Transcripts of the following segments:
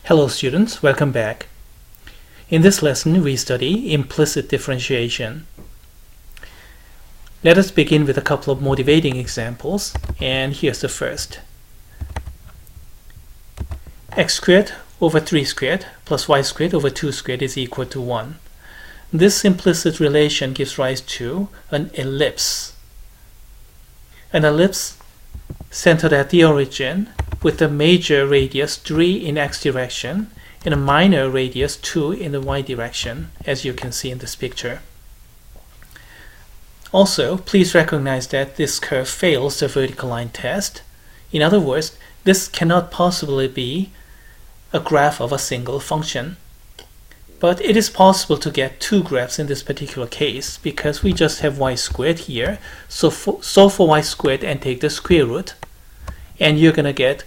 Hello students, welcome back. In this lesson we study implicit differentiation. Let us begin with a couple of motivating examples, and here's the first. X squared over 3 squared plus y squared over 2 squared is equal to 1. This implicit relation gives rise to an ellipse. An ellipse centered at the origin with a major radius 3 in x direction and a minor radius 2 in the y direction, as you can see in this picture. Also, please recognize that this curve fails the vertical line test. In other words, this cannot possibly be a graph of a single function. But it is possible to get two graphs in this particular case because we just have y squared here. So for y squared and take the square root, and you're going to get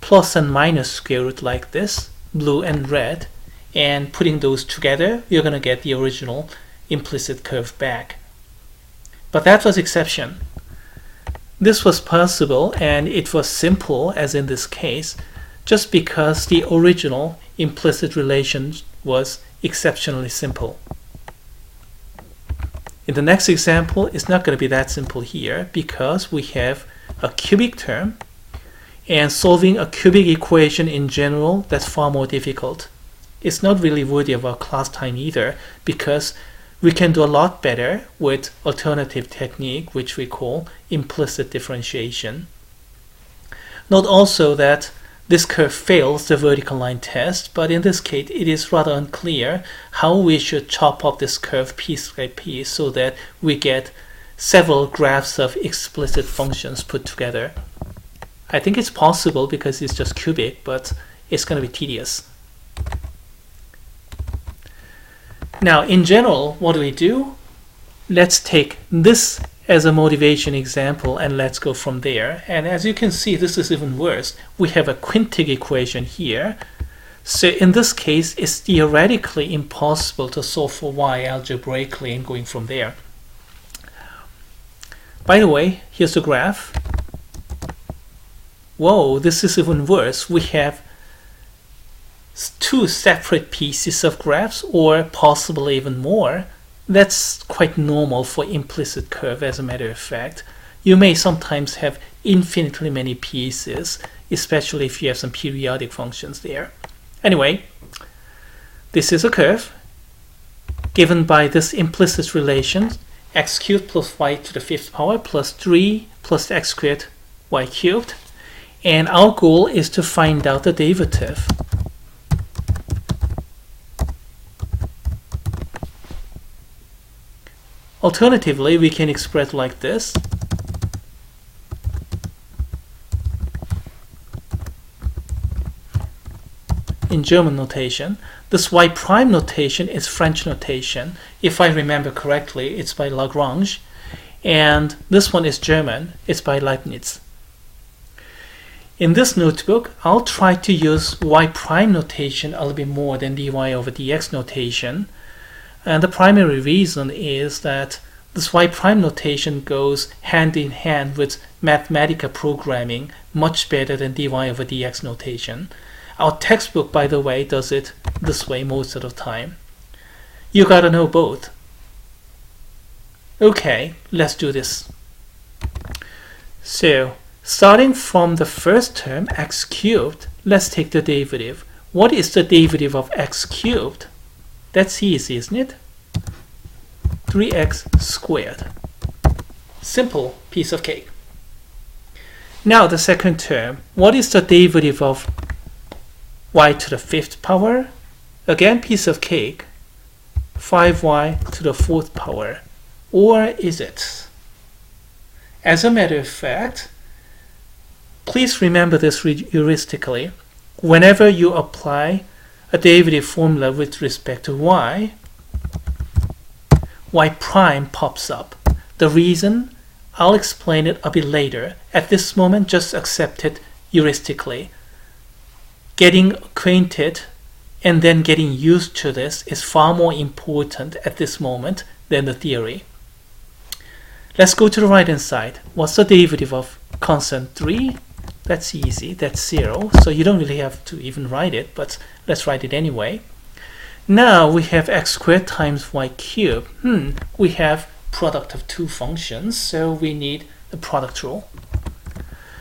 plus and minus square root like this, blue and red, and putting those together you're going to get the original implicit curve back. But that was exception. This was possible and it was simple, as in this case, just because the original implicit relation was exceptionally simple. In the next example, it's not going to be that simple here because we have a cubic term, and solving a cubic equation in general, that's far more difficult. It's not really worthy of our class time either because we can do a lot better with alternative technique, which we call implicit differentiation. Note also that this curve fails the vertical line test, but in this case it is rather unclear how we should chop up this curve piece by piece so that we get several graphs of explicit functions put together. I think it's possible because it's just cubic, but it's going to be tedious. Now, in general, what do? Let's take this as a motivation example and let's go from there. And as you can see, this is even worse. We have a quintic equation here. So in this case, it's theoretically impossible to solve for y algebraically and going from there. By the way, here's the graph. Whoa, this is even worse. We have two separate pieces of graphs, or possibly even more. That's quite normal for implicit curve, as a matter of fact. You may sometimes have infinitely many pieces, especially if you have some periodic functions there. Anyway, this is a curve given by this implicit relation, x cubed plus y to the 5th power plus 3 plus x squared y cubed. And our goal is to find out the derivative. Alternatively, we can express like this. In German notation, this y prime notation is French notation. If I remember correctly, it's by Lagrange. And this one is German, it's by Leibniz. In this notebook, I'll try to use y prime notation a little bit more than dy over dx notation. And the primary reason is that this y prime notation goes hand in hand with Mathematica programming much better than dy over dx notation. Our textbook, by the way, does it this way most of the time. You gotta know both. Okay, let's do this. So, starting from the first term, x cubed, let's take the derivative. What is the derivative of x cubed? That's easy, isn't it? 3x squared. Simple piece of cake. Now the second term. What is the derivative of y to the 5th power? Again, piece of cake. 5y to the 4th power. Or is it? As a matter of fact, please remember this heuristically. Whenever you apply a derivative formula with respect to y prime pops up. The reason, I'll explain it a bit later. At this moment, just accept it heuristically. Getting acquainted and then getting used to this is far more important at this moment than the theory. Let's go to the right hand side. What's the derivative of constant 3? That's easy, that's 0. So you don't really have to even write it, but let's write it anyway. Now we have x squared times y cubed. We have product of two functions, so we need the product rule.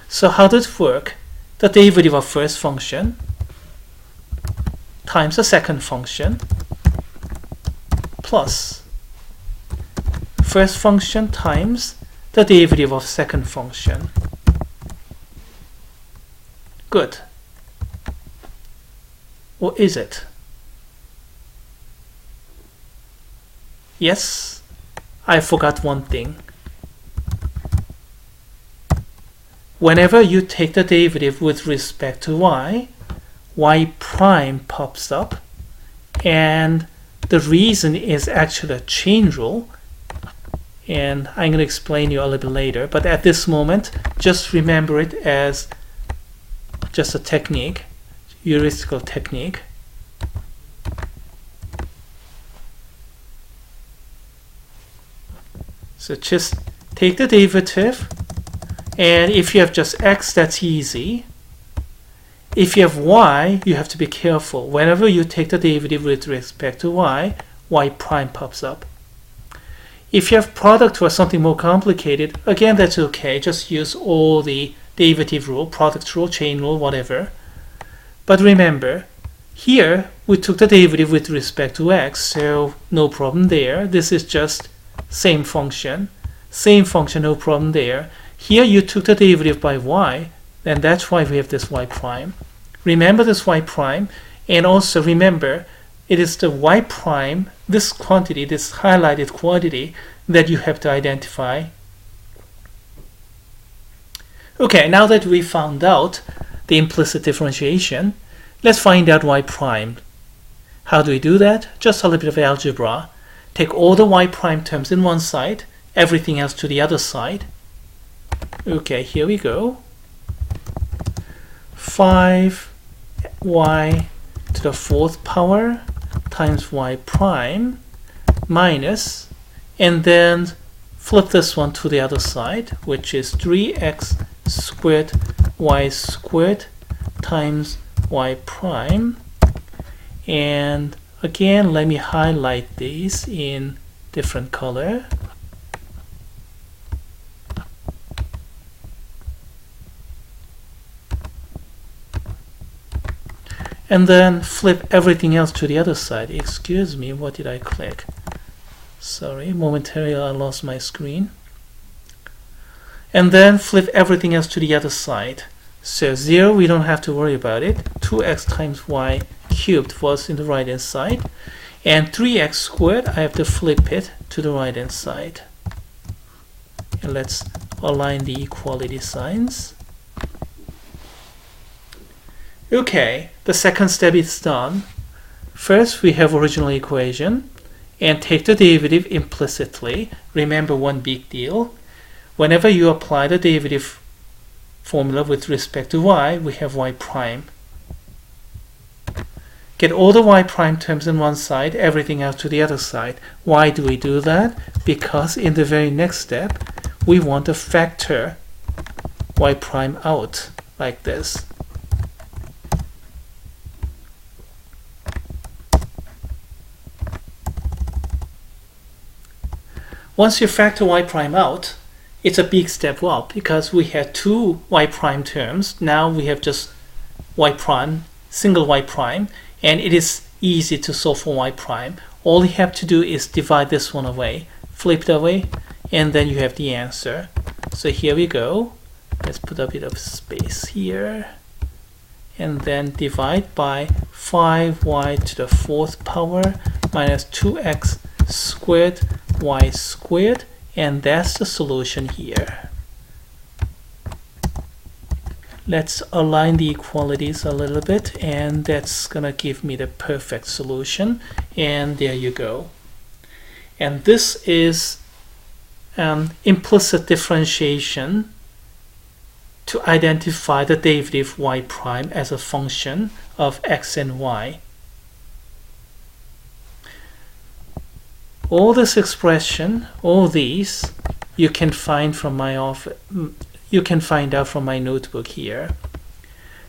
So how does it work? The derivative of first function times the second function plus first function times the derivative of second function. Good. Or is it? Yes, I forgot one thing. Whenever you take the derivative with respect to y, y prime pops up, and the reason is actually a chain rule, and I'm going to explain you a little bit later, but at this moment just remember it as just a technique, heuristical technique. So just take the derivative, and if you have just x, that's easy. If you have y, you have to be careful. Whenever you take the derivative with respect to y, y prime pops up. If you have product or something more complicated, again, that's okay. Just use all the derivative rule, product rule, chain rule, whatever. But remember, here we took the derivative with respect to x, so no problem there. This is just same function, no problem there. Here you took the derivative by y, and that's why we have this y prime. Remember this y prime, and also remember it is the y prime, this quantity, this highlighted quantity, that you have to identify. Okay, now that we found out the implicit differentiation, let's find out y prime. How do we do that? Just a little bit of algebra. Take all the y prime terms in one side, everything else to the other side. Okay, here we go. 5y to the fourth power times y prime minus, and then flip this one to the other side, which is 3x squared y squared times y prime. And again, let me highlight these in different color. And then flip everything else to the other side. Excuse me, what did I click? Sorry, momentarily I lost my screen. And then flip everything else to the other side. So 0, we don't have to worry about it. 2x times y cubed was in the right hand side. And 3x squared, I have to flip it to the right hand side. And let's align the equality signs. Okay, the second step is done. First, we have original equation and take the derivative implicitly. Remember one big deal. Whenever you apply the derivative formula with respect to y, we have y prime. Get all the y prime terms in one side, everything else to the other side. Why do we do that? Because in the very next step, we want to factor y prime out like this. Once you factor y prime out, it's a big step up because we had two y prime terms. Now we have just y prime, single y prime, and it is easy to solve for y prime. All you have to do is divide this one away, flip it away, and then you have the answer. So here we go. Let's put a bit of space here. And then divide by 5y to the fourth power minus 2x squared y squared, and that's the solution here. Let's align the equalities a little bit, and that's gonna give me the perfect solution, and there you go. And this is implicit differentiation to identify the derivative y prime as a function of x and y. All this expression, all these, you can find from my office. you can find out from my notebook here.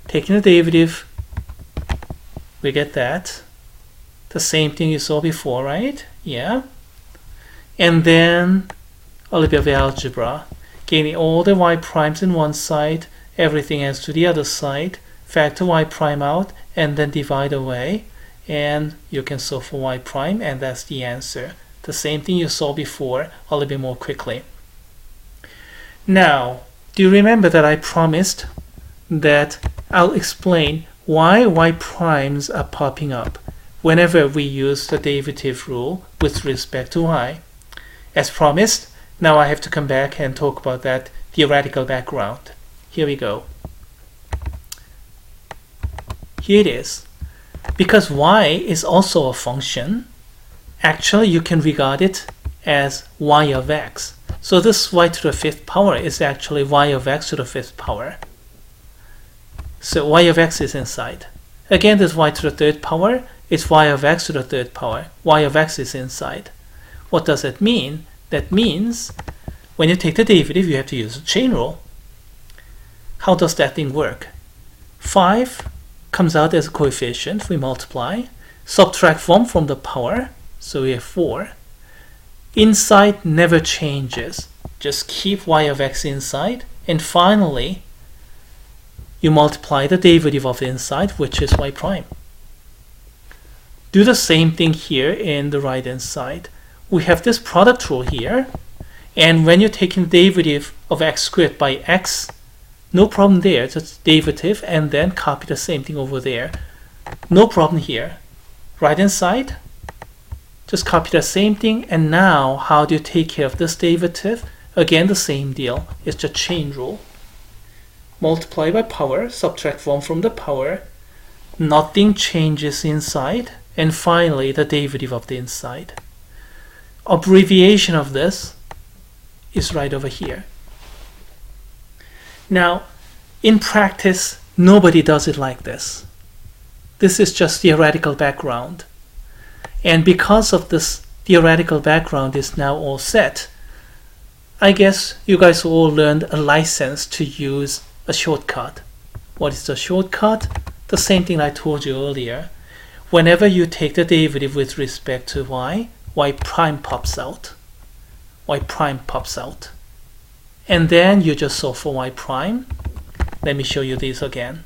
Taking the derivative, we get that. The same thing you saw before, right? Yeah. And then a little bit of algebra. Getting all the y primes in one side, everything else to the other side, factor y prime out, and then divide away. And you can solve for y prime, and that's the answer. The same thing you saw before, a little bit more quickly. Now, do you remember that I promised that I'll explain why y primes are popping up whenever we use the derivative rule with respect to y? As promised, now I have to come back and talk about that theoretical background. Here we go. Here it is. Because y is also a function, actually you can regard it as y of x. So this y to the fifth power is actually y of x to the fifth power. So y of x is inside. Again, this y to the third power is y of x to the third power. Y of x is inside. What does that mean? That means when you take the derivative, you have to use the chain rule. How does that thing work? 5 comes out as a coefficient. We multiply. Subtract 1 from the power. So we have 4. Inside never changes. Just keep y of x inside. And finally, you multiply the derivative of the inside, which is y prime. Do the same thing here in the right hand side. We have this product rule here. And when you're taking the derivative of x squared by x, no problem there. Just derivative and then copy the same thing over there. No problem here. Right hand side, just copy the same thing. And now how do you take care of this derivative? Again, the same deal. It's the chain rule. Multiply by power, subtract 1 from the power. Nothing changes inside. And finally, the derivative of the inside. Abbreviation of this is right over here. Now, in practice, nobody does it like this. This is just theoretical background. And because of this theoretical background is now all set, I guess you guys all learned a license to use a shortcut. What is the shortcut? The same thing I told you earlier. Whenever you take the derivative with respect to y, y prime pops out. Y prime pops out. And then you just solve for y prime. Let me show you this again.